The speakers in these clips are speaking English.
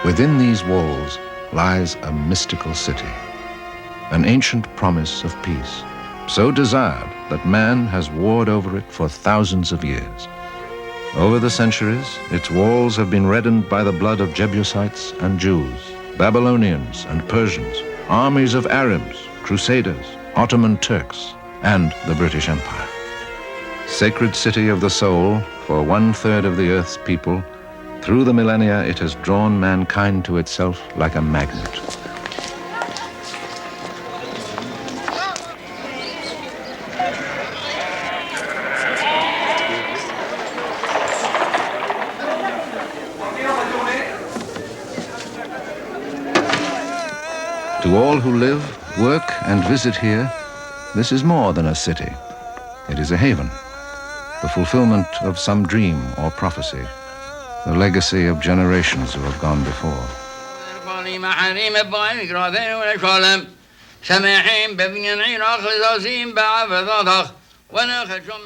Within these walls lies a mystical city, an ancient promise of peace, so desired that man has warred over it for thousands of years. Over the centuries, its walls have been reddened by the blood of Jebusites and Jews, Babylonians and Persians, armies of Arabs, Crusaders, Ottoman Turks, and the British Empire. Sacred city of the soul for 1/3 of the earth's people, through the millennia it has drawn mankind to itself like a magnet. To all who live, work, and visit here, this is more than a city. It is a haven, the fulfillment of some dream or prophecy, the legacy of generations who have gone before.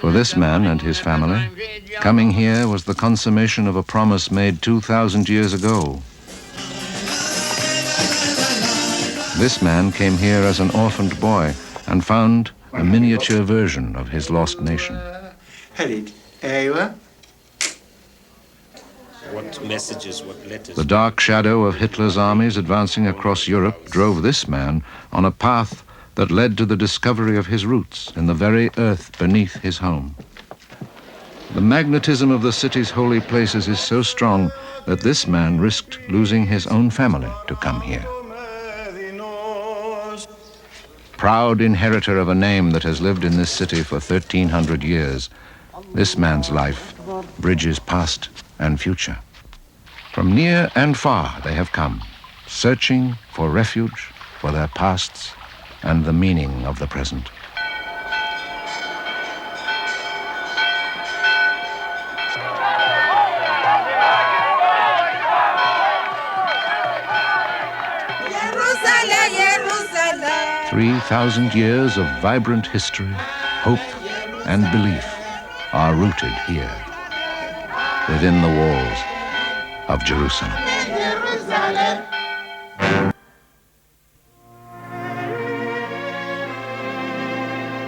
For this man and his family, coming here was the consummation of a promise made 2,000 years ago. This man came here as an orphaned boy and found a miniature version of his lost nation. What messages, what letters? The dark shadow of Hitler's armies advancing across Europe drove this man on a path that led to the discovery of his roots in the very earth beneath his home. The magnetism of the city's holy places is so strong that this man risked losing his own family to come here. Proud inheritor of a name that has lived in this city for 1,300 years, this man's life bridges past and future. From near and far they have come, searching for refuge, for their pasts, and the meaning of the present. Jerusalem. 3,000 years of vibrant history, hope, and belief are rooted here, within the walls of Jerusalem.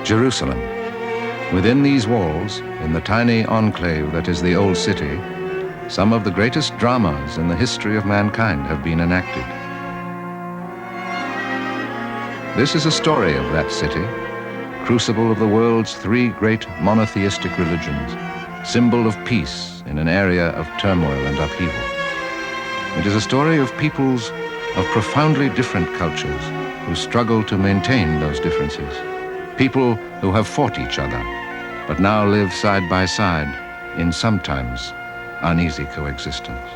Jerusalem. Within these walls, in the tiny enclave that is the old city, some of the greatest dramas in the history of mankind have been enacted. This is a story of that city, crucible of the world's 3 great monotheistic religions, symbol of peace in an area of turmoil and upheaval. It is a story of peoples of profoundly different cultures who struggle to maintain those differences. People who have fought each other, but now live side by side in sometimes uneasy coexistence.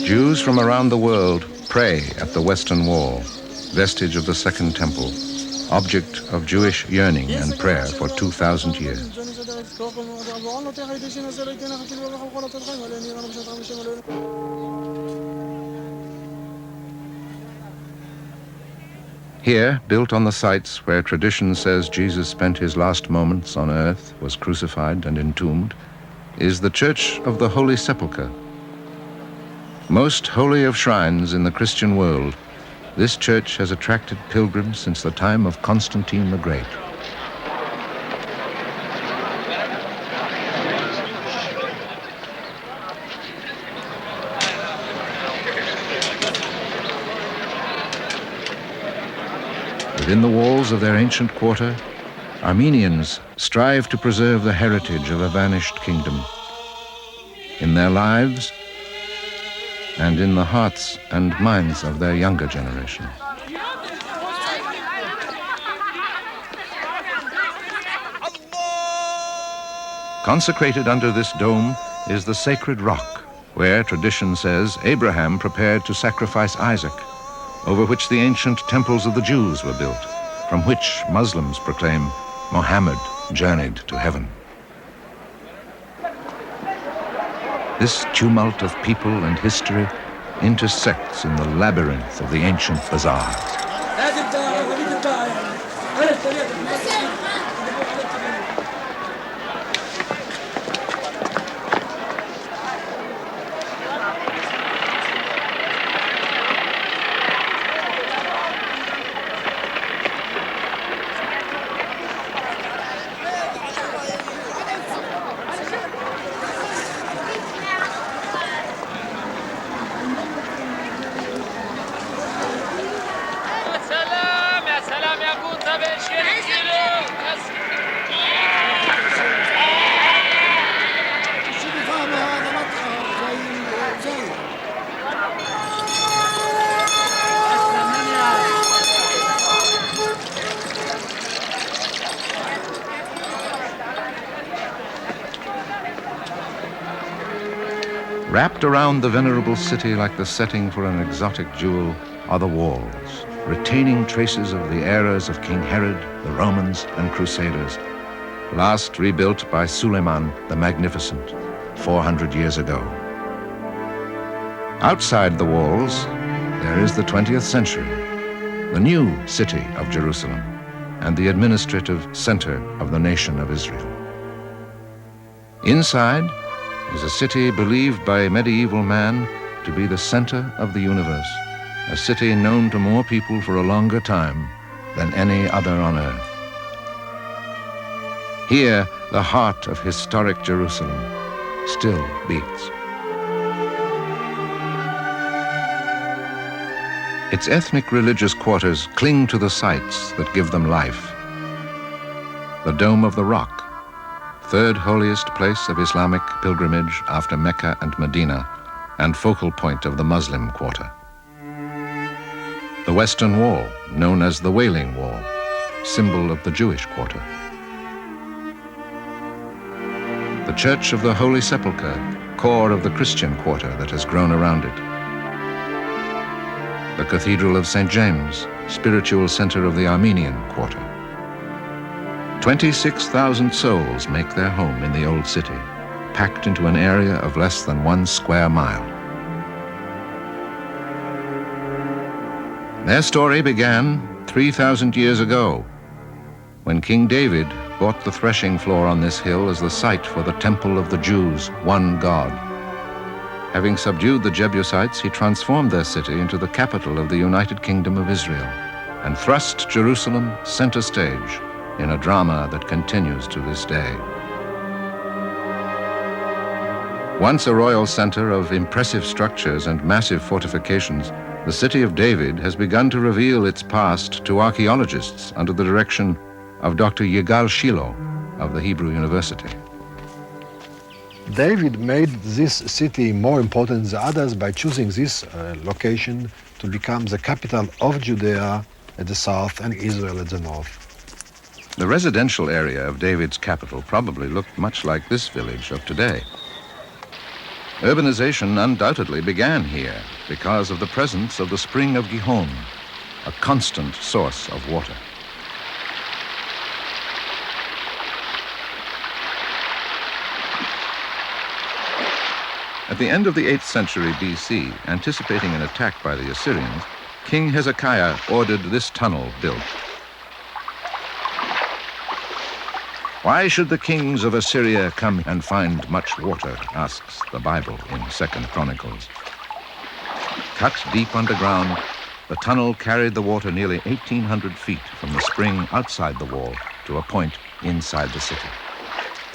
Jews from around the world pray at the Western Wall, vestige of the Second Temple, object of Jewish yearning and prayer for 2,000 years. Here, built on the sites where tradition says Jesus spent his last moments on earth, was crucified and entombed, is the Church of the Holy Sepulchre. Most holy of shrines in the Christian world, this church has attracted pilgrims since the time of Constantine the Great. Within the walls of their ancient quarter, Armenians strive to preserve the heritage of a vanished kingdom. In their lives, and in the hearts and minds of their younger generation. Consecrated under this dome is the sacred rock, where tradition says Abraham prepared to sacrifice Isaac, over which the ancient temples of the Jews were built, from which Muslims proclaim Muhammad journeyed to heaven. This tumult of people and history intersects in the labyrinth of the ancient bazaars. Wrapped around the venerable city like the setting for an exotic jewel are the walls, retaining traces of the eras of King Herod, the Romans, and Crusaders, last rebuilt by Suleiman the Magnificent 400 years ago. Outside the walls, there is the 20th century, the new city of Jerusalem, and the administrative center of the nation of Israel. Inside is a city believed by medieval man to be the center of the universe, a city known to more people for a longer time than any other on earth. Here, the heart of historic Jerusalem still beats. Its ethnic religious quarters cling to the sites that give them life. The Dome of the Rock, third holiest place of Islamic pilgrimage after Mecca and Medina, and focal point of the Muslim quarter. The Western Wall, known as the Wailing Wall, symbol of the Jewish quarter. The Church of the Holy Sepulchre, core of the Christian quarter that has grown around it. The Cathedral of St. James, spiritual center of the Armenian quarter. 26,000 souls make their home in the old city, packed into an area of less than 1 square mile. Their story began 3,000 years ago, when King David bought the threshing floor on this hill as the site for the temple of the Jews' one God. Having subdued the Jebusites, he transformed their city into the capital of the United Kingdom of Israel and thrust Jerusalem center stage in a drama that continues to this day. Once a royal center of impressive structures and massive fortifications, the city of David has begun to reveal its past to archaeologists under the direction of Dr. Yigal Shiloh of the Hebrew University. David made this city more important than others by choosing this location to become the capital of Judea at the south and Israel at the north. The residential area of David's capital probably looked much like this village of today. Urbanization undoubtedly began here because of the presence of the spring of Gihon, a constant source of water. At the end of the 8th century BC, anticipating an attack by the Assyrians, King Hezekiah ordered this tunnel built. Why should the kings of Assyria come and find much water, asks the Bible in 2nd Chronicles. Cut deep underground, the tunnel carried the water nearly 1,800 feet from the spring outside the wall to a point inside the city.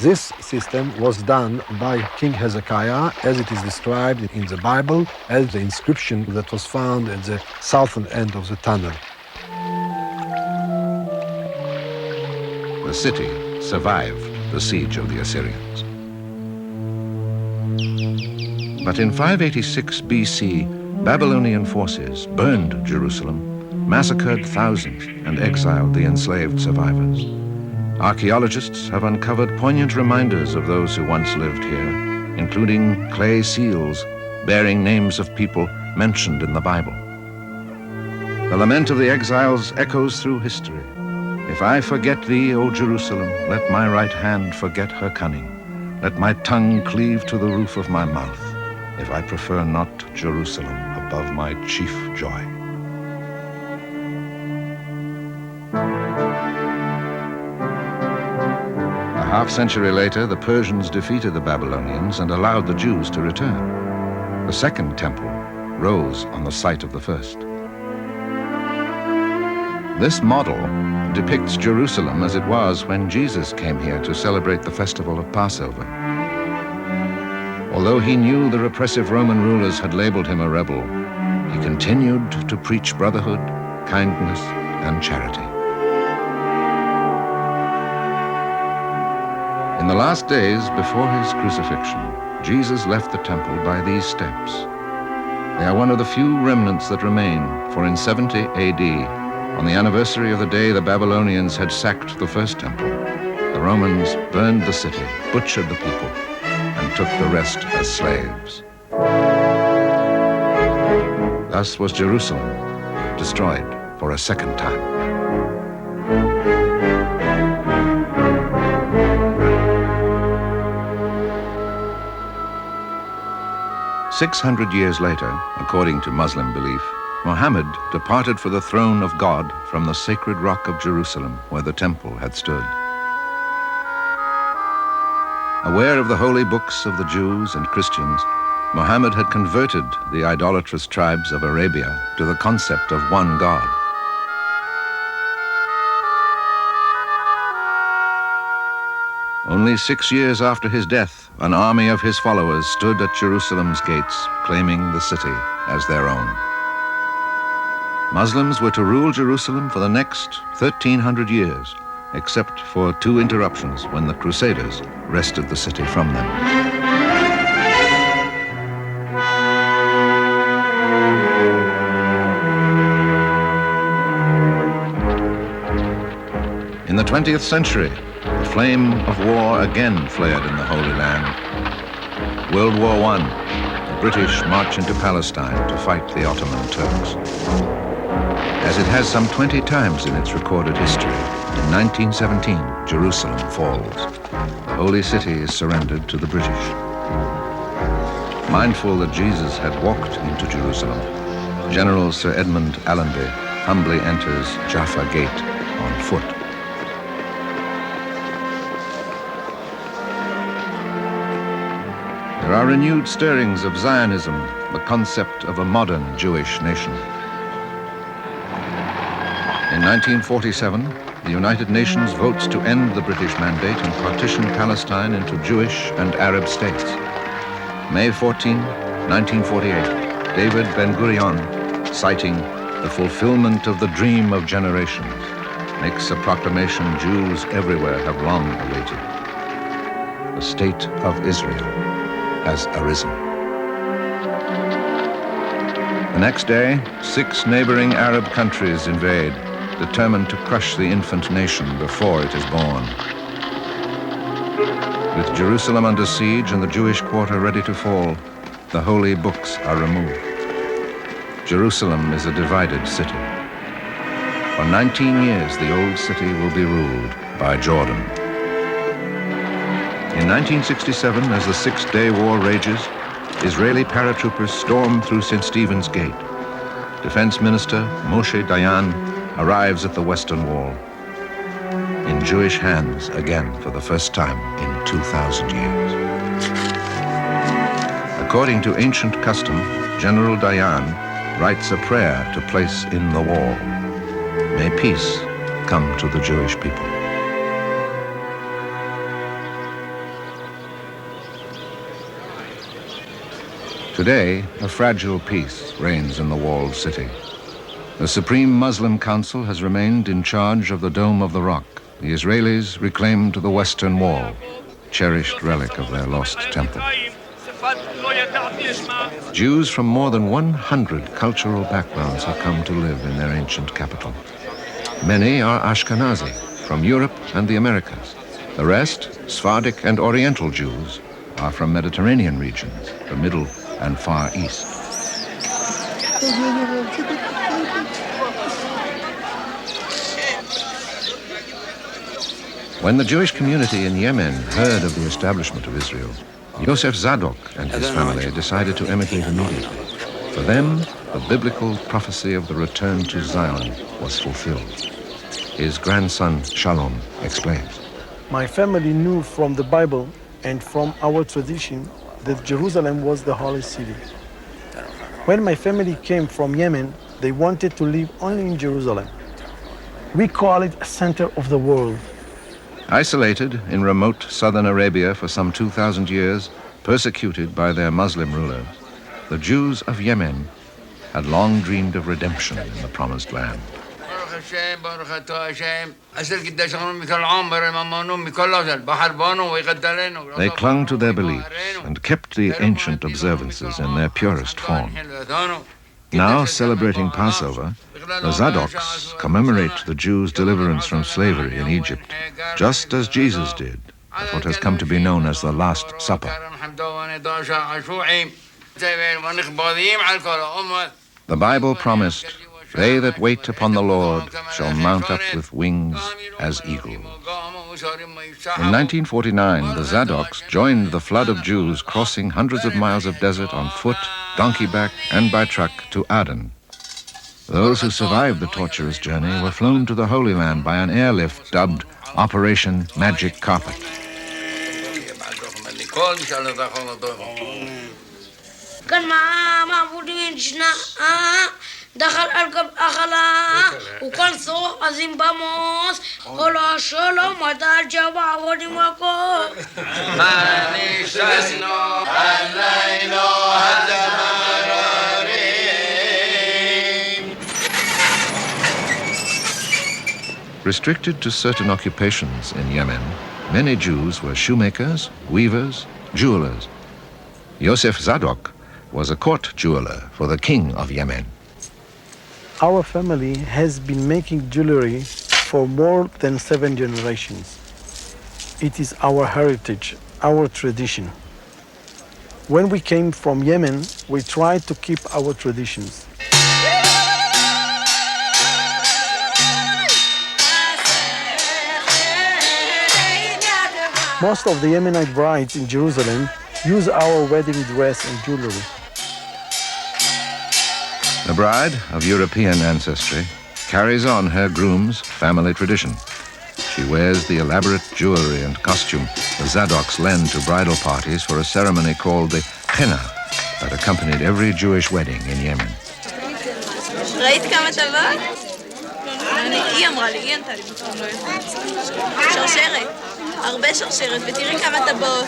This system was done by King Hezekiah as it is described in the Bible as the inscription that was found at the southern end of the tunnel. The city survived the siege of the Assyrians. But in 586 BC, Babylonian forces burned Jerusalem, massacred thousands, and exiled the enslaved survivors. Archaeologists have uncovered poignant reminders of those who once lived here, including clay seals bearing names of people mentioned in the Bible. The lament of the exiles echoes through history, If I forget thee, O Jerusalem, let my right hand forget her cunning. Let my tongue cleave to the roof of my mouth, if I prefer not Jerusalem above my chief joy. A half-century later, the Persians defeated the Babylonians and allowed the Jews to return. The second temple rose on the site of the first. This model depicts Jerusalem as it was when Jesus came here to celebrate the festival of Passover. Although he knew the repressive Roman rulers had labeled him a rebel, he continued to preach brotherhood, kindness, and charity. In the last days before his crucifixion, Jesus left the temple by these steps. They are one of the few remnants that remain, for in 70 AD, on the anniversary of the day the Babylonians had sacked the first temple, the Romans burned the city, butchered the people, and took the rest as slaves. Thus was Jerusalem destroyed for a second time. "600 years later, according to Muslim belief, Muhammad departed for the throne of God from the sacred rock of Jerusalem where the temple had stood. Aware of the holy books of the Jews and Christians, Muhammad had converted the idolatrous tribes of Arabia to the concept of one God. Only 6 years after his death, an army of his followers stood at Jerusalem's gates, claiming the city as their own. Muslims were to rule Jerusalem for the next 1,300 years, except for 2 interruptions when the Crusaders wrested the city from them. In the 20th century, the flame of war again flared in the Holy Land. World War I, the British march into Palestine to fight the Ottoman Turks. As it has some 20 times in its recorded history, in 1917, Jerusalem falls. The holy city is surrendered to the British. Mindful that Jesus had walked into Jerusalem, General Sir Edmund Allenby humbly enters Jaffa Gate on foot. There are renewed stirrings of Zionism, the concept of a modern Jewish nation. In 1947, the United Nations votes to end the British mandate and partition Palestine into Jewish and Arab states. May 14, 1948, David Ben-Gurion, citing the fulfillment of the dream of generations, makes a proclamation Jews everywhere have long awaited. The state of Israel has arisen. The next day, 6 neighboring Arab countries invade, determined to crush the infant nation before it is born. With Jerusalem under siege and the Jewish quarter ready to fall, the holy books are removed. Jerusalem is a divided city. For 19 years, the old city will be ruled by Jordan. In 1967, as the Six-Day War rages, Israeli paratroopers storm through St. Stephen's Gate. Defense Minister Moshe Dayan arrives at the Western Wall, in Jewish hands again for the first time in 2,000 years. According to ancient custom, General Dayan writes a prayer to place in the wall. May peace come to the Jewish people. Today, a fragile peace reigns in the walled city. The Supreme Muslim Council has remained in charge of the Dome of the Rock. The Israelis reclaimed the Western Wall, cherished relic of their lost temple. Jews from more than 100 cultural backgrounds have come to live in their ancient capital. Many are Ashkenazi, from Europe and the Americas. The rest, Sephardic and Oriental Jews, are from Mediterranean regions, the Middle and Far East. When the Jewish community in Yemen heard of the establishment of Israel, Yosef Zadok and his family decided to emigrate immediately. For them, the biblical prophecy of the return to Zion was fulfilled. His grandson, Shalom, explains. My family knew from the Bible and from our tradition that Jerusalem was the holy city. When my family came from Yemen, they wanted to live only in Jerusalem. We call it a center of the world. Isolated in remote southern Arabia for some 2,000 years, persecuted by their Muslim rulers, the Jews of Yemen had long dreamed of redemption in the Promised Land. They clung to their beliefs and kept the ancient observances in their purest form. Now, celebrating Passover, the Zadoks commemorate the Jews' deliverance from slavery in Egypt, just as Jesus did at what has come to be known as the Last Supper. The Bible promised, "They that wait upon the Lord shall mount up with wings as eagles." In 1949, the Zadoks joined the flood of Jews crossing hundreds of miles of desert on foot, donkey-back, and by truck to Aden. Those who survived the torturous journey were flown to the Holy Land by an airlift dubbed Operation Magic Carpet. دخل أركب أخلا وكان صوت عظيم باموس ولا شلون ما ترجع ودي ماكو ما نشتسنو الليل Restricted to certain occupations in Yemen, many Jews were shoemakers, weavers, jewelers. Yosef Zadok was a court jeweler for the king of Yemen. Our family has been making jewelry for more than 7 generations. It is our heritage, our tradition. When we came from Yemen, we tried to keep our traditions. Most of the Yemenite brides in Jerusalem use our wedding dress and jewelry. The bride of European ancestry carries on her groom's family tradition. She wears the elaborate jewelry and costume the Zadoks lend to bridal parties for a ceremony called the henna that accompanied every Jewish wedding in Yemen. ראית כמה טבעת? היא אמרה לי, היא ענתה לי שרשרת, הרבה שרשרת, ותראי כמה טבעות.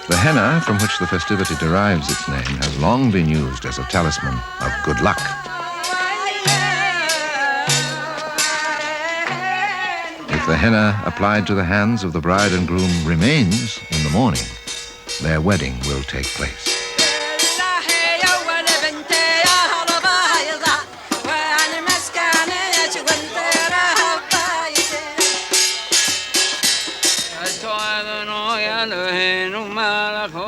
The henna, from which the festivity derives its name, has long been used as a talisman of good luck. If the henna applied to the hands of the bride and groom remains in the morning, their wedding will take place.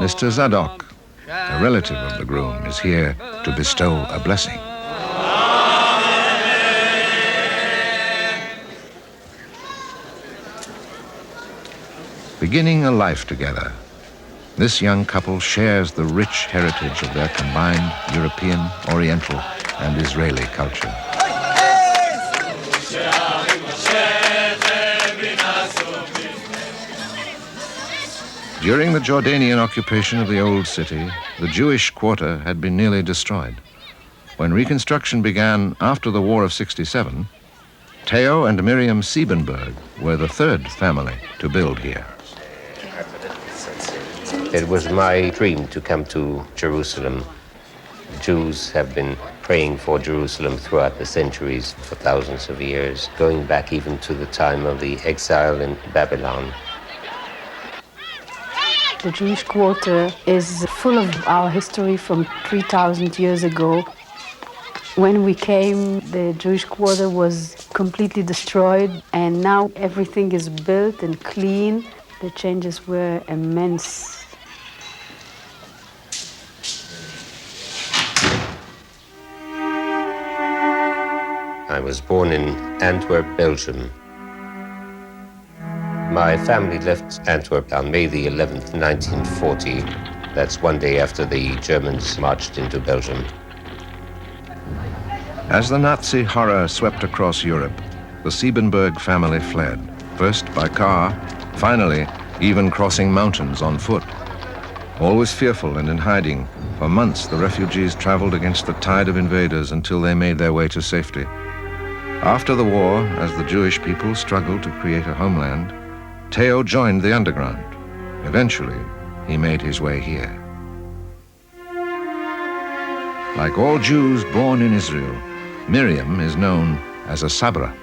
Mr. Zadok, a relative of the groom, is here to bestow a blessing. Beginning a life together, this young couple shares the rich heritage of their combined European, Oriental, and Israeli culture. During the Jordanian occupation of the old city, the Jewish quarter had been nearly destroyed. When reconstruction began after the War of '67, Theo and Miriam Siebenberg were the third family to build here. It was my dream to come to Jerusalem. Jews have been praying for Jerusalem throughout the centuries, for thousands of years, going back even to the time of the exile in Babylon. The Jewish quarter is full of our history from 3,000 years ago. When we came, the Jewish quarter was completely destroyed, and now everything is built and clean. The changes were immense. was born in Antwerp, Belgium. My family left Antwerp on May the 11th, 1940. That's one day after the Germans marched into Belgium. As the Nazi horror swept across Europe, the Siebenberg family fled, first by car, finally even crossing mountains on foot. Always fearful and in hiding, for months the refugees traveled against the tide of invaders until they made their way to safety. After the war, as the Jewish people struggled to create a homeland, Theo joined the underground. Eventually, he made his way here. Like all Jews born in Israel, Miriam is known as a Sabra.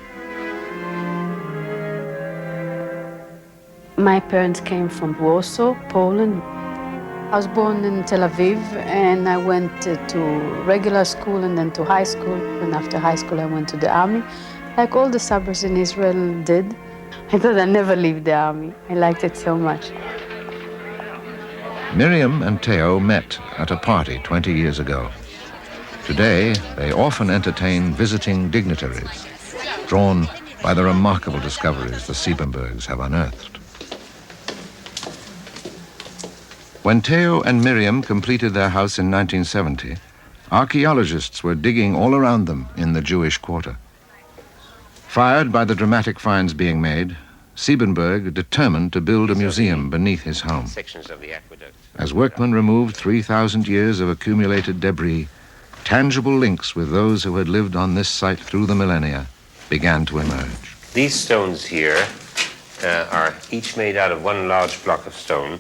My parents came from Warsaw, Poland. I was born in Tel Aviv, and I went to regular school and then to high school. And after high school, I went to the army, like all the Sabras in Israel did. I thought I'd never leave the army. I liked it so much. Miriam and Theo met at a party 20 years ago. Today, they often entertain visiting dignitaries, drawn by the remarkable discoveries the Siebenbergs have unearthed. When Theo and Miriam completed their house in 1970, archaeologists were digging all around them in the Jewish quarter. Fired by the dramatic finds being made, Siebenberg determined to build a museum beneath his home. As workmen removed 3,000 years of accumulated debris, tangible links with those who had lived on this site through the millennia began to emerge. These stones here are each made out of one large block of stone.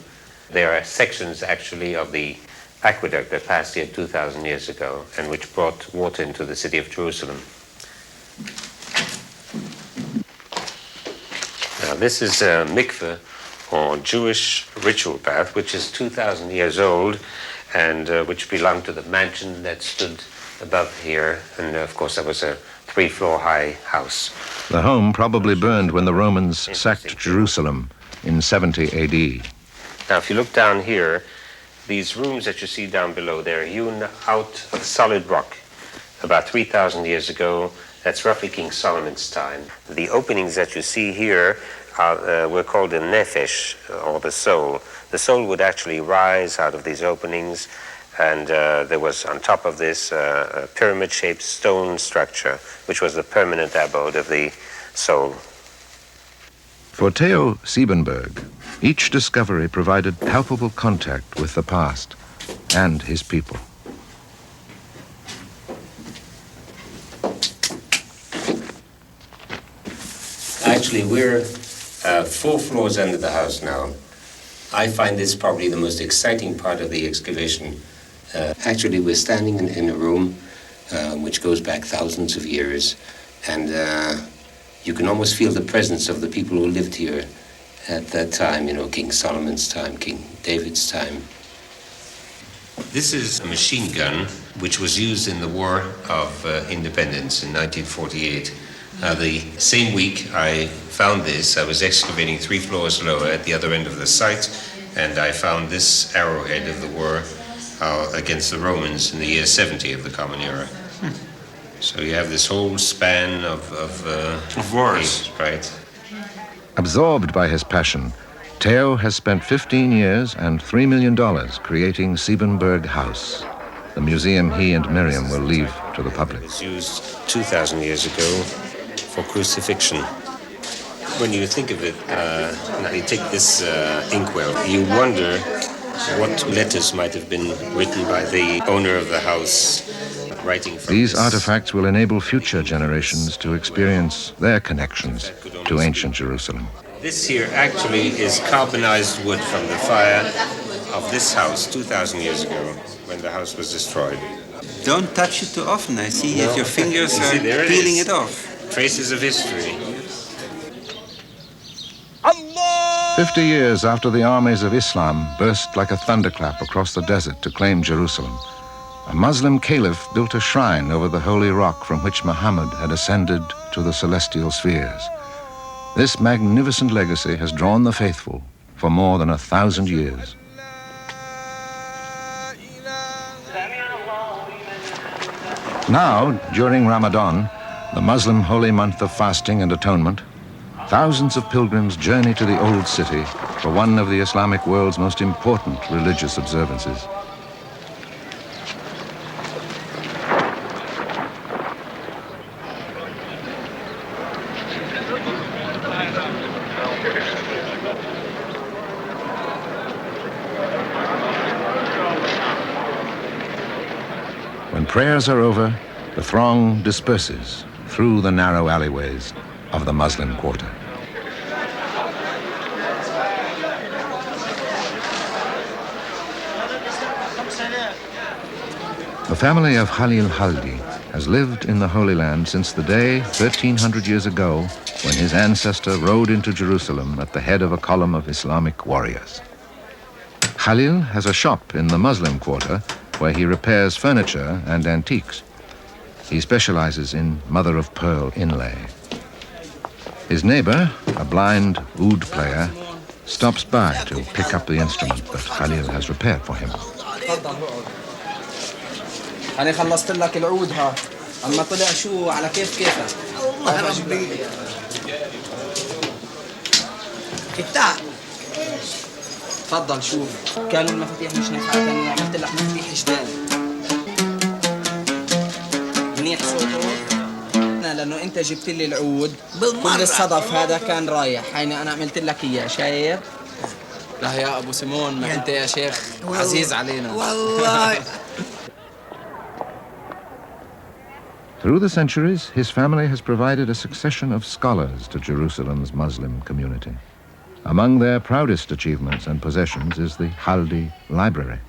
There are sections actually of the aqueduct that passed here 2,000 years ago and which brought water into the city of Jerusalem. Now this is a mikveh, or Jewish ritual bath, which is 2,000 years old and which belonged to the mansion that stood above here. And of course that was a 3-floor high house. The home probably burned when the Romans sacked Jerusalem in 70 AD. Now if you look down here, these rooms that you see down below, they're hewn out of solid rock about 3,000 years ago. That's roughly King Solomon's time. The openings that you see here were called the nefesh, or the soul. The soul would actually rise out of these openings, and there was on top of this a pyramid-shaped stone structure, which was the permanent abode of the soul. For Theo Siebenberg, each discovery provided palpable contact with the past and his people. Actually, we're 4 floors under the house now. I find this probably the most exciting part of the excavation. Actually, we're standing in a room which goes back thousands of years, and you can almost feel the presence of the people who lived here at that time, you know, King Solomon's time, King David's time. This is a machine gun which was used in the War of Independence in 1948. The same week I found this, I was excavating 3 floors lower at the other end of the site, and I found this arrowhead of the war against the Romans in the year 70 of the Common Era. So you have this whole span of wars, right? Absorbed by his passion, Theo has spent 15 years and $3 million creating Siebenberg House, the museum he and Miriam will leave to the public. It was used 2,000 years ago for crucifixion. When you think of it, now you take this inkwell, you wonder what letters might have been written by the owner of the house, writing from These this. artifacts will enable future generations to experience their connections to ancient Jerusalem. This here actually is carbonized wood from the fire of this house 2,000 years ago when the house was destroyed. Don't touch it too often. I see that your fingers You are see, there it peeling is. it off. Traces of history. 50 years after the armies of Islam burst like a thunderclap across the desert to claim Jerusalem, a Muslim caliph built a shrine over the holy rock from which Muhammad had ascended to the celestial spheres. This magnificent legacy has drawn the faithful for more than 1,000 years. Now, during Ramadan, the Muslim holy month of fasting and atonement, thousands of pilgrims journey to the Old City for one of the Islamic world's most important religious observances. When prayers are over, the throng disperses through the narrow alleyways of the Muslim quarter. The family of Khalil Haldi has lived in the Holy Land since the day 1300 years ago when his ancestor rode into Jerusalem at the head of a column of Islamic warriors. Khalil has a shop in the Muslim quarter where he repairs furniture and antiques. He specializes in mother-of-pearl inlay. His neighbor, a blind oud player, stops by to pick up the instrument that Khalil has repaired for him. أنا خلصت لك العود ها أما طلع شو على كيفك الله ربي افتح تفضل شوف كانوا المفاتيح مش نافعة أنا عملت لك مفاتيح جداد منيح صوته لأنه أنت جبت لي العود كل الصدف هذا كان رايح هيني أنا عملت لك إياه شايف لا يا أبو سيمون ما أنت يا شيخ عزيز علينا والله. Through the centuries, his family has provided a succession of scholars to Jerusalem's Muslim community. Among their proudest achievements and possessions is the Haldi Library.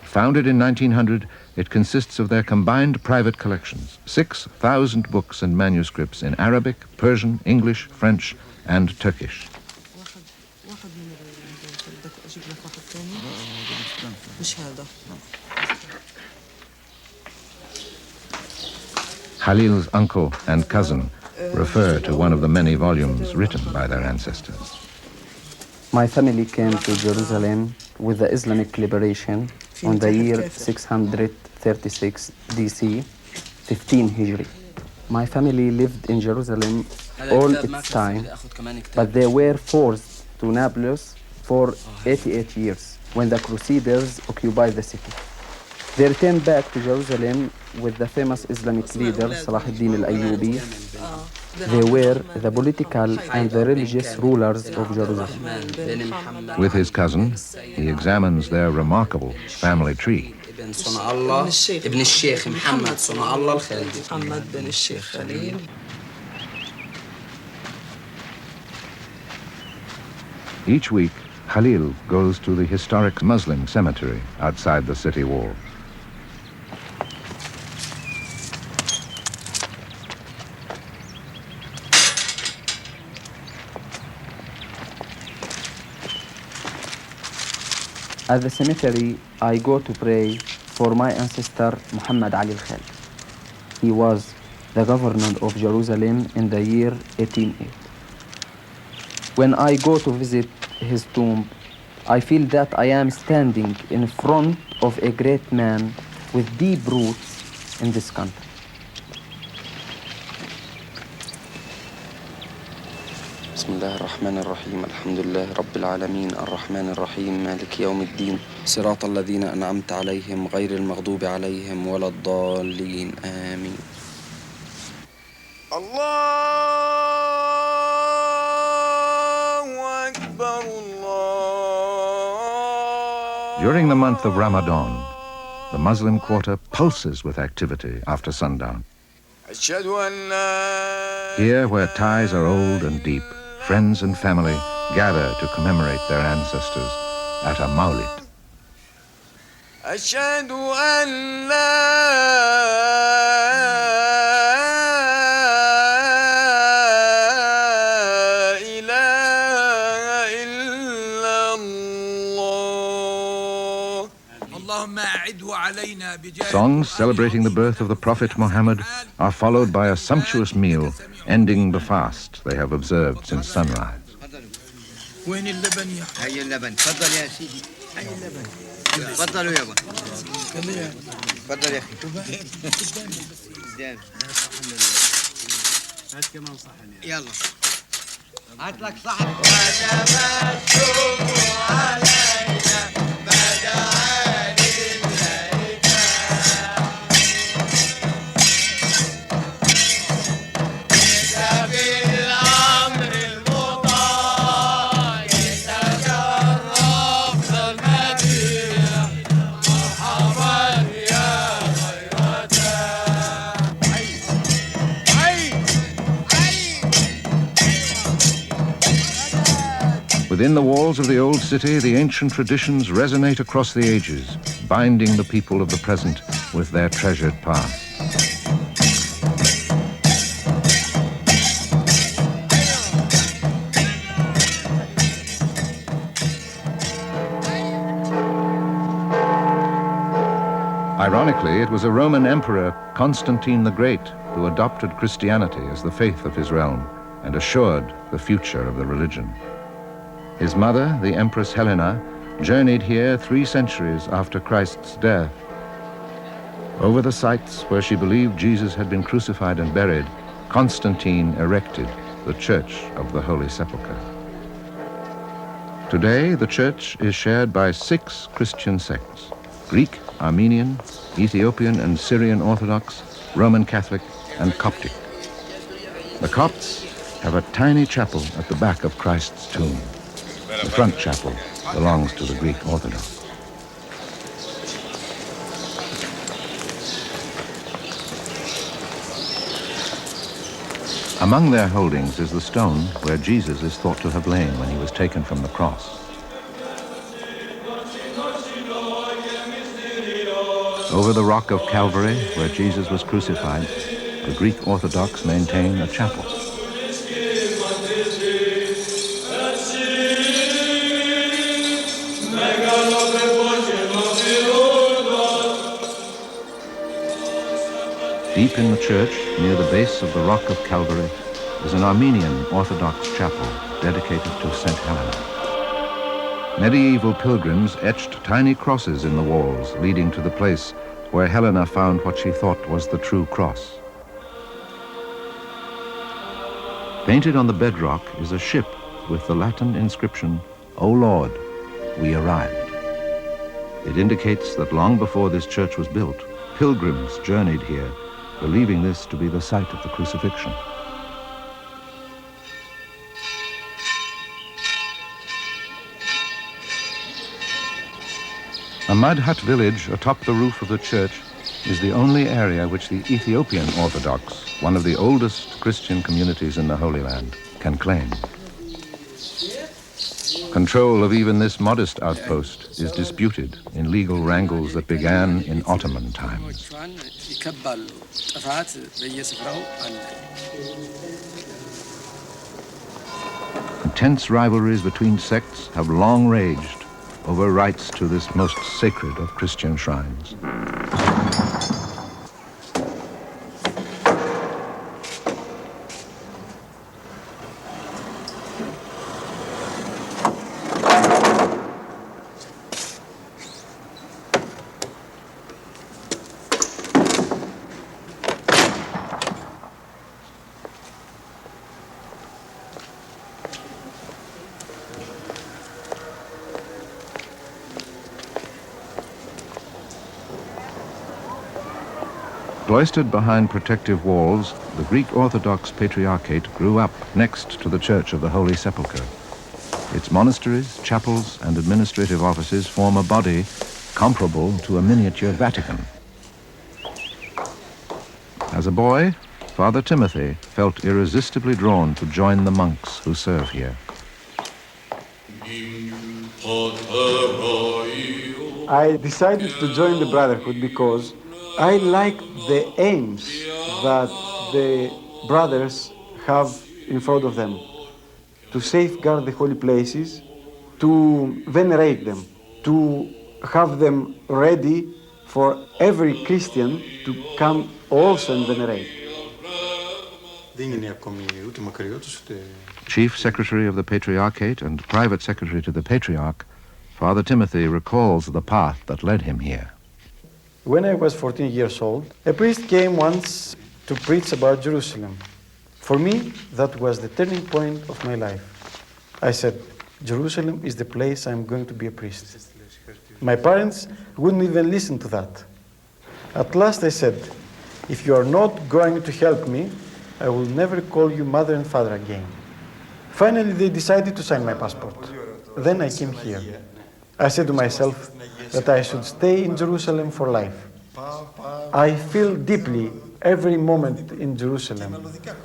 Founded in 1900, it consists of their combined private collections, 6,000 books and manuscripts in Arabic, Persian, English, French, and Turkish. Khalil's uncle and cousin refer to one of the many volumes written by their ancestors. My family came to Jerusalem with the Islamic liberation on the year 636 DC, 15 Hijri. My family lived in Jerusalem all its time, but they were forced to Nablus for 88 years when the Crusaders occupied the city. They returned back to Jerusalem with the famous Islamic leader Salah ad-Din al-Ayyubi. They were the political and the religious rulers of Jerusalem. With his cousin, he examines their remarkable family tree. Each week, Khalil goes to the historic Muslim cemetery outside the city wall. At the cemetery, I go to pray for my ancestor Muhammad Ali al-Khalid. He was the governor of Jerusalem in the year 1808. When I go to visit his tomb, I feel that I am standing in front of a great man with deep roots in this country. بسم الله الرحمن الرحيم الحمد لله رب العالمين الرحمن الرحيم مالك يوم الدين صراط الذين أنعمت عليهم غير المغضوب عليهم ولا الضالين آمين. الله أكبر الله. During the month of Ramadan, the Muslim quarter pulses with activity after sundown. Here, where ties are old and deep, friends and family gather to commemorate their ancestors at a maulid. أشهد أن لا إله إلا الله. Songs celebrating the birth of the Prophet Muhammad are followed by a sumptuous meal ending the fast they have observed since sunrise. وين اللبن يا هي اللبن تفضل يا سيدي هي اللبن تفضلوا يابا تفضل يا اخي هات كمان صحن يلا هات لك صحن. Within the walls of the old city, the ancient traditions resonate across the ages, binding the people of the present with their treasured past. Ironically, it was a Roman emperor, Constantine the Great, who adopted Christianity as the faith of his realm and assured the future of the religion. His mother, the Empress Helena, journeyed here 3 centuries after Christ's death. Over the sites where she believed Jesus had been crucified and buried, Constantine erected the Church of the Holy Sepulchre. Today, the church is shared by 6 Christian sects: Greek, Armenian, Ethiopian and Syrian Orthodox, Roman Catholic, and Coptic. The Copts have a tiny chapel at the back of Christ's tomb. The front chapel belongs to the Greek Orthodox. Among their holdings is the stone where Jesus is thought to have lain when he was taken from the cross. Over the rock of Calvary, where Jesus was crucified, the Greek Orthodox maintain a chapel. Deep in the church, near the base of the rock of Calvary, is an Armenian Orthodox chapel dedicated to St. Helena. Medieval pilgrims etched tiny crosses in the walls, leading to the place where Helena found what she thought was the true cross. Painted on the bedrock is a ship with the Latin inscription, "O Lord, we arrived." It indicates that long before this church was built, pilgrims journeyed here, believing this to be the site of the crucifixion. A mud hut village atop the roof of the church is the only area which the Ethiopian Orthodox, one of the oldest Christian communities in the Holy Land, can claim. Control of even this modest outpost is disputed in legal wrangles that began in Ottoman times. Intense rivalries between sects have long raged over rights to this most sacred of Christian shrines. Cloistered behind protective walls, the Greek Orthodox Patriarchate grew up next to the Church of the Holy Sepulchre. Its monasteries, chapels, and administrative offices form a body comparable to a miniature Vatican. As a boy, Father Timothy felt irresistibly drawn to join the monks who serve here. I decided to join the Brotherhood because I like the aims that the brothers have in front of them, to safeguard the holy places, to venerate them, to have them ready for every Christian to come also and venerate. Chief Secretary of the Patriarchate and Private Secretary to the Patriarch, Father Timothy recalls the path that led him here. When I was 14 years old, a priest came once to preach about Jerusalem. For me, that was the turning point of my life. I said, Jerusalem is the place I'm going to be a priest. My parents wouldn't even listen to that. At last I said, if you are not going to help me, I will never call you mother and father again. Finally, they decided to sign my passport. Then I came here. I said to myself that I should stay in Jerusalem for life. I feel deeply every moment in Jerusalem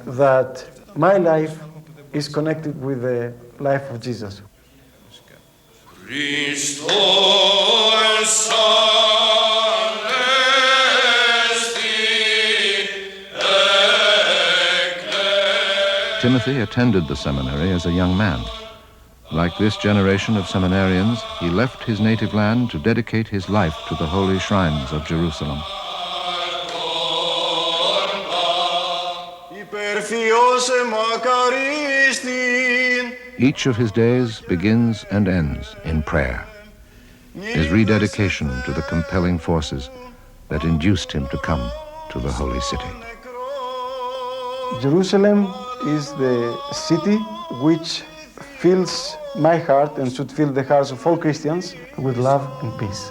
that my life is connected with the life of Jesus. Timothy attended the seminary as a young man. Like this generation of seminarians, he left his native land to dedicate his life to the holy shrines of Jerusalem. Each of his days begins and ends in prayer, his rededication to the compelling forces that induced him to come to the holy city. Jerusalem is the city which fills my heart and should fill the hearts of all Christians with love and peace.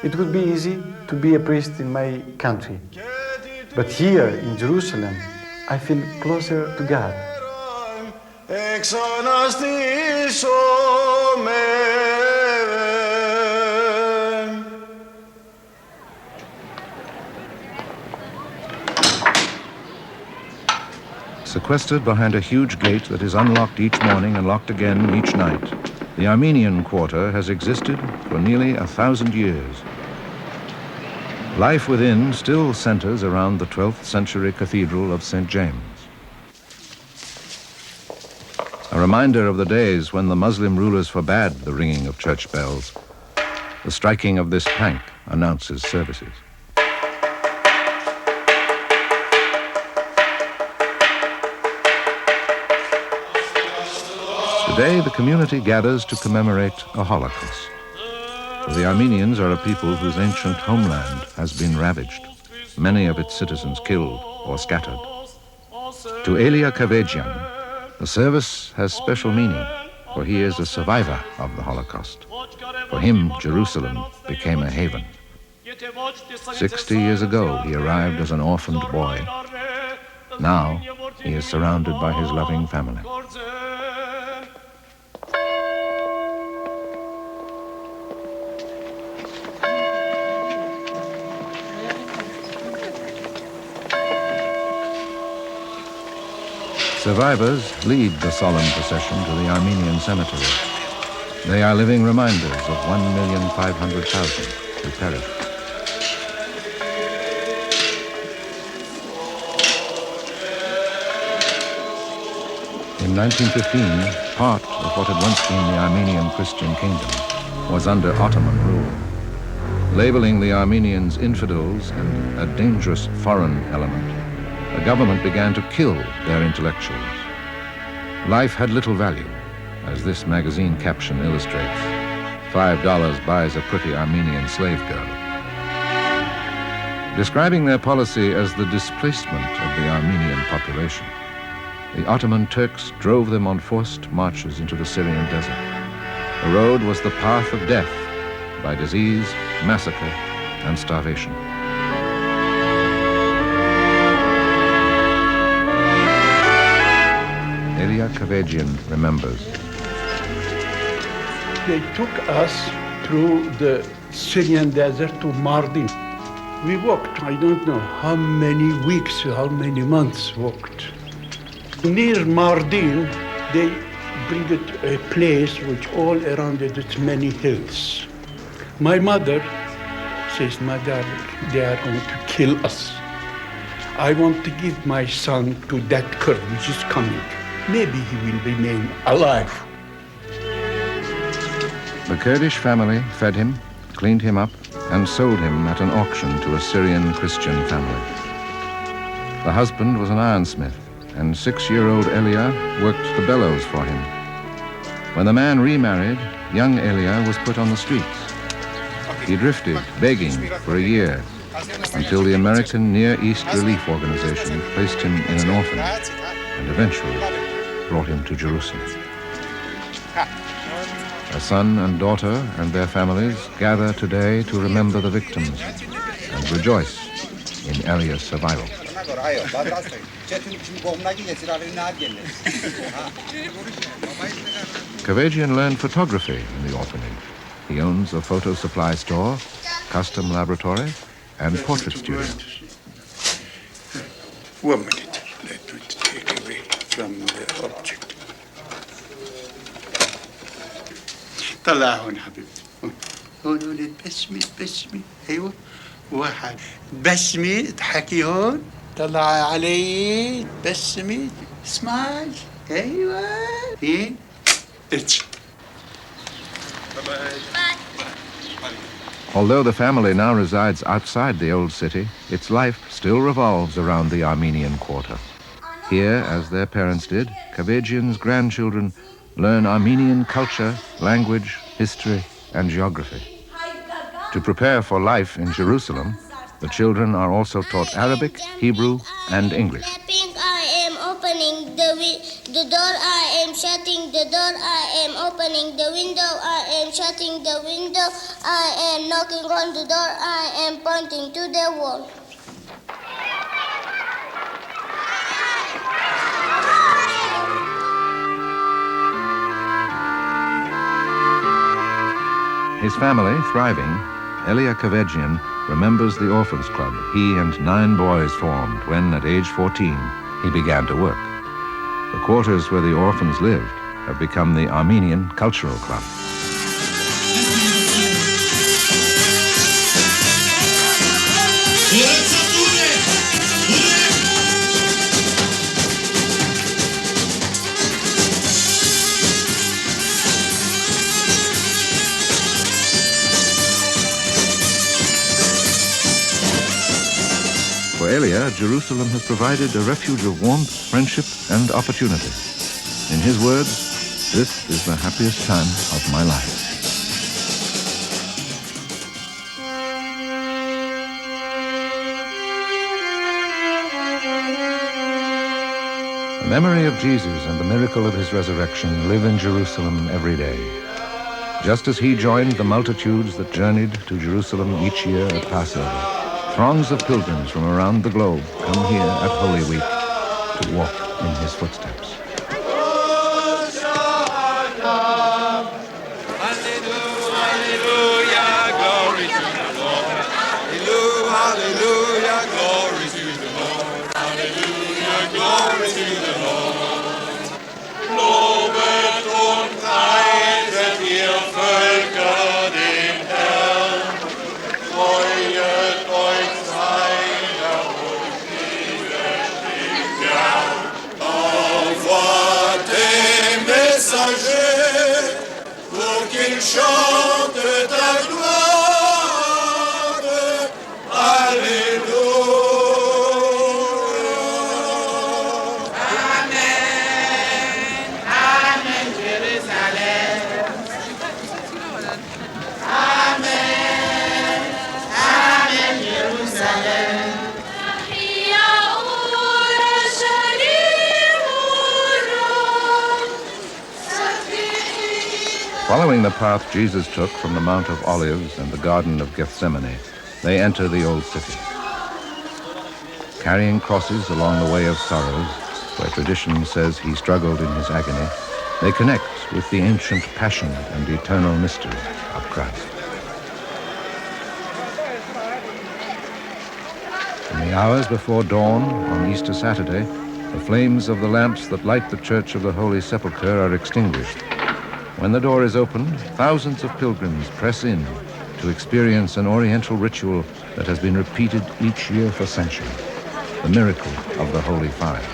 It would be easy to be a priest in my country, but here in Jerusalem, I feel closer to God. Sequestered behind a huge gate that is unlocked each morning and locked again each night, the Armenian quarter has existed for nearly 1,000 years. Life within still centers around the 12th century cathedral of St. James. A reminder of the days when the Muslim rulers forbade the ringing of church bells. The striking of this pank announces services. Today, the community gathers to commemorate a Holocaust. For the Armenians are a people whose ancient homeland has been ravaged, many of its citizens killed or scattered. To Elia Kavejian, the service has special meaning, for he is a survivor of the Holocaust. For him, Jerusalem became a haven. 60 years ago, he arrived as an orphaned boy. Now, he is surrounded by his loving family. Survivors lead the solemn procession to the Armenian cemetery. They are living reminders of 1,500,000 who perished. In 1915, part of what had once been the Armenian Christian kingdom was under Ottoman rule. Labeling the Armenians infidels and a dangerous foreign element, the government began to kill their intellectuals. Life had little value, as this magazine caption illustrates. $5 buys a pretty Armenian slave girl. Describing their policy as the displacement of the Armenian population, the Ottoman Turks drove them on forced marches into the Syrian desert. The road was the path of death by disease, massacre, and starvation. Elia Kavejian remembers. They took us through the Syrian desert to Mardin. We walked, I don't know how many weeks, how many months walked. Near Mardin, they bring it a place which all around it is many hills. My mother says, Mother, they are going to kill us. I want to give my son to that Kurd which is coming. Maybe he will remain alive. The Kurdish family fed him, cleaned him up, and sold him at an auction to a Syrian Christian family. The husband was an ironsmith, and 6-year-old Elia worked the bellows for him. When the man remarried, young Elia was put on the streets. He drifted, begging, for a year, until the American Near East Relief Organization placed him in an orphanage. and eventually brought him to Jerusalem. A son and daughter and their families gather today to remember the victims and rejoice in Elia's survival. Kavajian learned photography in the orphanage. He owns a photo supply store, custom laboratory, and portrait studio. 1 minute. Let me take away from the object. طلع هون حبيبتي. هون بسمي. ايوه. واحد. بسمي اضحكي هون. طلع علي. بسمي. سمايل. ايوه. ايه. اتش. Although the family now resides outside the old city, its life still revolves around the Armenian quarter. Here, as their parents did, Kavajian's grandchildren learn Armenian culture, language, history, and geography. To prepare for life in Jerusalem, the children are also taught Arabic, Hebrew, and English. I am opening the door, I am shutting the door, I am opening the window, I am shutting the window, I am knocking on the door, I am pointing to the wall. His family thriving, Elia Kavajian remembers the Orphans Club he and 9 boys formed when, at age 14, he began to work. The quarters where the orphans lived have become the Armenian Cultural Club. For Elia, Jerusalem has provided a refuge of warmth, friendship, and opportunity. In his words, this is the happiest time of my life. The memory of Jesus and the miracle of his resurrection live in Jerusalem every day. Just as he joined the multitudes that journeyed to Jerusalem each year at Passover, throngs of pilgrims from around the globe come here at Holy Week to walk in his footsteps. Pour qu'il chante ta gloire, Alléluia. Amen, Amen, Jérusalem. Amen, Amen, Jérusalem. Following the path Jesus took from the Mount of Olives and the Garden of Gethsemane, they enter the old city. Carrying crosses along the way of sorrows, where tradition says he struggled in his agony, they connect with the ancient passion and eternal mystery of Christ. In the hours before dawn on Easter Saturday, the flames of the lamps that light the Church of the Holy Sepulchre are extinguished. When the door is opened, thousands of pilgrims press in to experience an Oriental ritual that has been repeated each year for centuries, the miracle of the Holy Fire.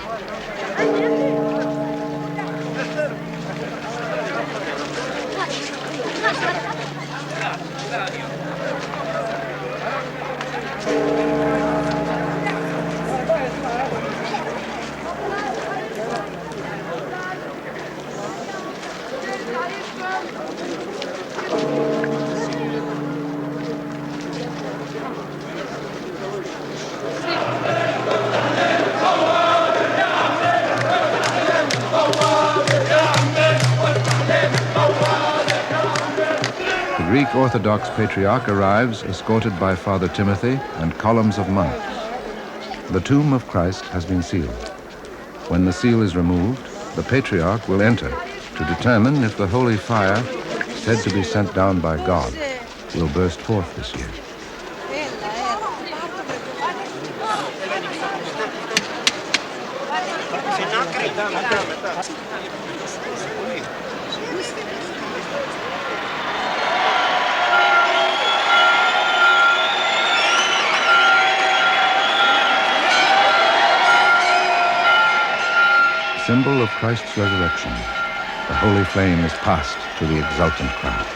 the Greek Orthodox Patriarch arrives escorted by Father Timothy and columns of monks. The tomb of Christ has been sealed. When the seal is removed, the Patriarch will enter to determine if the holy fire, said to be sent down by God, will burst forth this year. Symbol of Christ's resurrection, the holy flame is passed to the exultant crowd.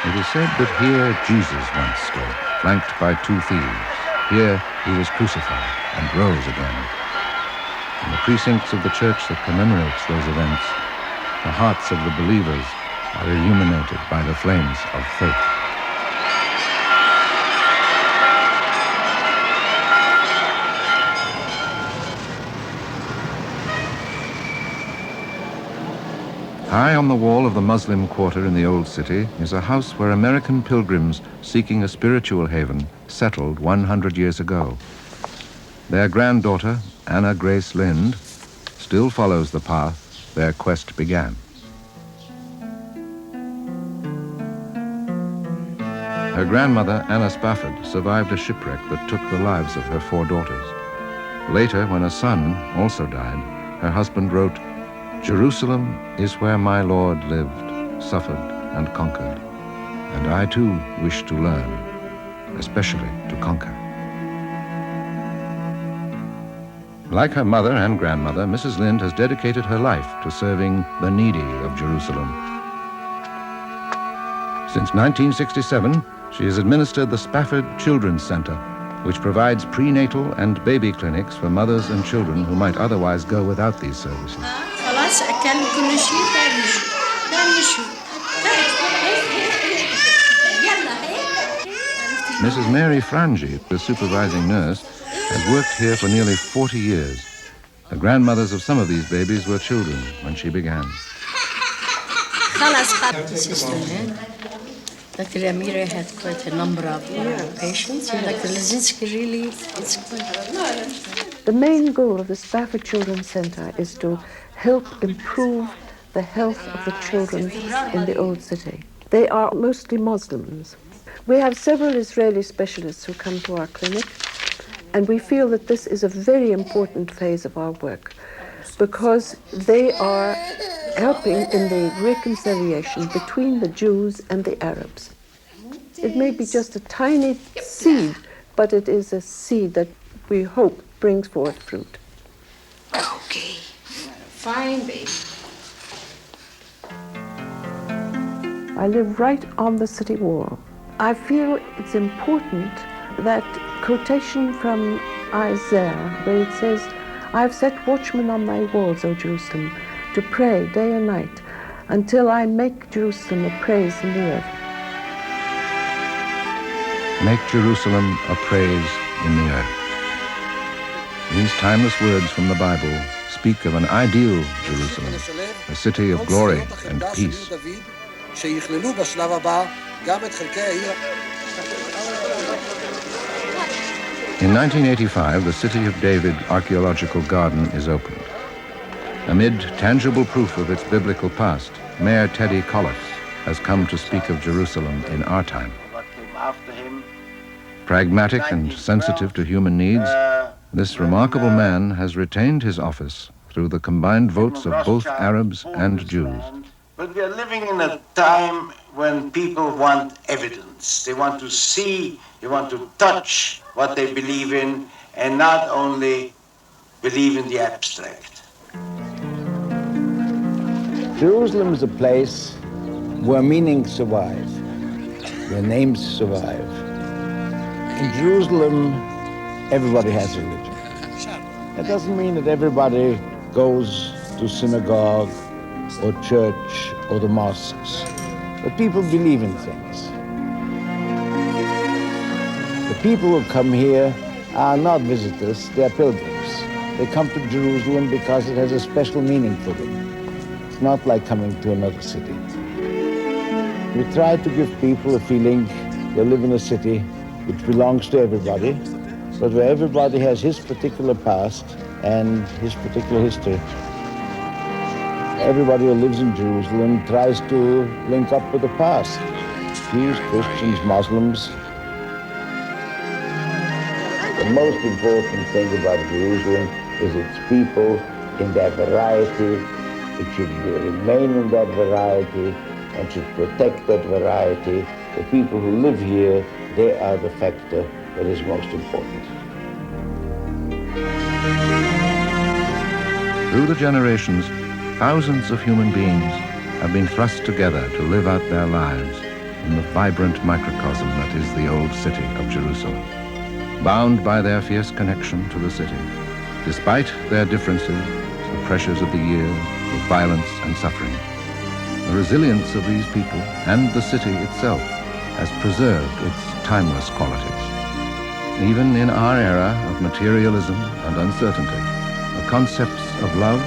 It is said that here Jesus once stood, flanked by two thieves. Here he was crucified and rose again. In the precincts of the church that commemorates those events, the hearts of the believers are illuminated by the flames of faith. High on the wall of the Muslim quarter in the Old City is a house where American pilgrims seeking a spiritual haven settled 100 years ago. Their granddaughter, Anna Grace Lind, still follows the path their quest began. Her grandmother, Anna Spafford, survived a shipwreck that took the lives of her 4 daughters. Later, when a son also died, her husband wrote, "Jerusalem is where my Lord lived, suffered, and conquered. And I too wish to learn, especially to conquer." Like her mother and grandmother, Mrs. Lind has dedicated her life to serving the needy of Jerusalem. Since 1967, she has administered the Spafford Children's Center, which provides prenatal and baby clinics for mothers and children who might otherwise go without these services. Mrs. Mary Frangi, the supervising nurse, has worked here for nearly 40 years. The grandmothers of some of these babies were children when she began. Dr. Amira had quite a number of patients, and Dr. Lazinski really is quite... The main goal of the Spafford Children's Center is to help improve the health of the children in the Old City. They are mostly Muslims. We have several Israeli specialists who come to our clinic, and we feel that this is a very important phase of our work because they are helping in the reconciliation between the Jews and the Arabs. It may be just a tiny seed, but it is a seed that we hope brings forth fruit. Okay, fine baby. I live right on the city wall. I feel it's important that quotation from Isaiah, where it says, "I've set watchmen on thy walls, O Jerusalem, to pray day and night, until I make Jerusalem a praise in the earth." Make Jerusalem a praise in the earth. These timeless words from the Bible speak of an ideal Jerusalem, a city of glory and peace. In 1985, the City of David Archaeological Garden is opened. Amid tangible proof of its biblical past, Mayor Teddy Collis has come to speak of Jerusalem in our time. Pragmatic and sensitive to human needs, this remarkable man has retained his office through the combined votes of both Arabs and Jews. But we are living in a time when people want evidence. They want to see, they want to touch what they believe in, and not only believe in the abstract. Jerusalem is a place where meanings survive, where names survive. In Jerusalem, everybody has a religion. That doesn't mean that everybody goes to synagogue or church or the mosques, but people believe in things. The people who come here are not visitors, they are pilgrims. They come to Jerusalem because it has a special meaning for them. It's not like coming to another city. We try to give people a feeling they live in a city which belongs to everybody, but where everybody has his particular past and his particular history. Everybody who lives in Jerusalem tries to link up with the past. Jews, Christians, Muslims. The most important thing about Jerusalem is its people in their variety. It should remain in that variety and should protect that variety. The people who live here, they are the factor that is most important. Through the generations, thousands of human beings have been thrust together to live out their lives in the vibrant microcosm that is the old city of Jerusalem, bound by their fierce connection to the city, despite their differences, the pressures of the years, the violence and suffering. The resilience of these people and the city itself has preserved its timeless qualities. Even in our era of materialism and uncertainty, the concepts of love,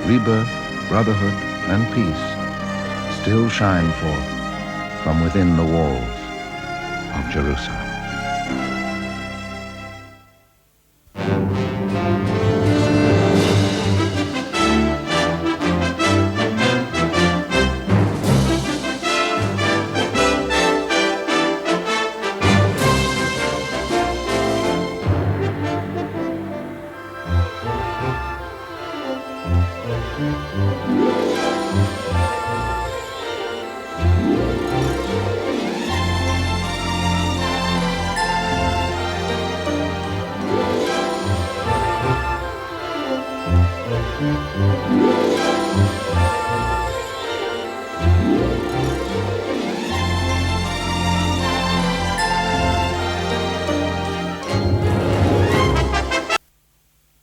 rebirth, brotherhood, and peace still shine forth from within the walls of Jerusalem.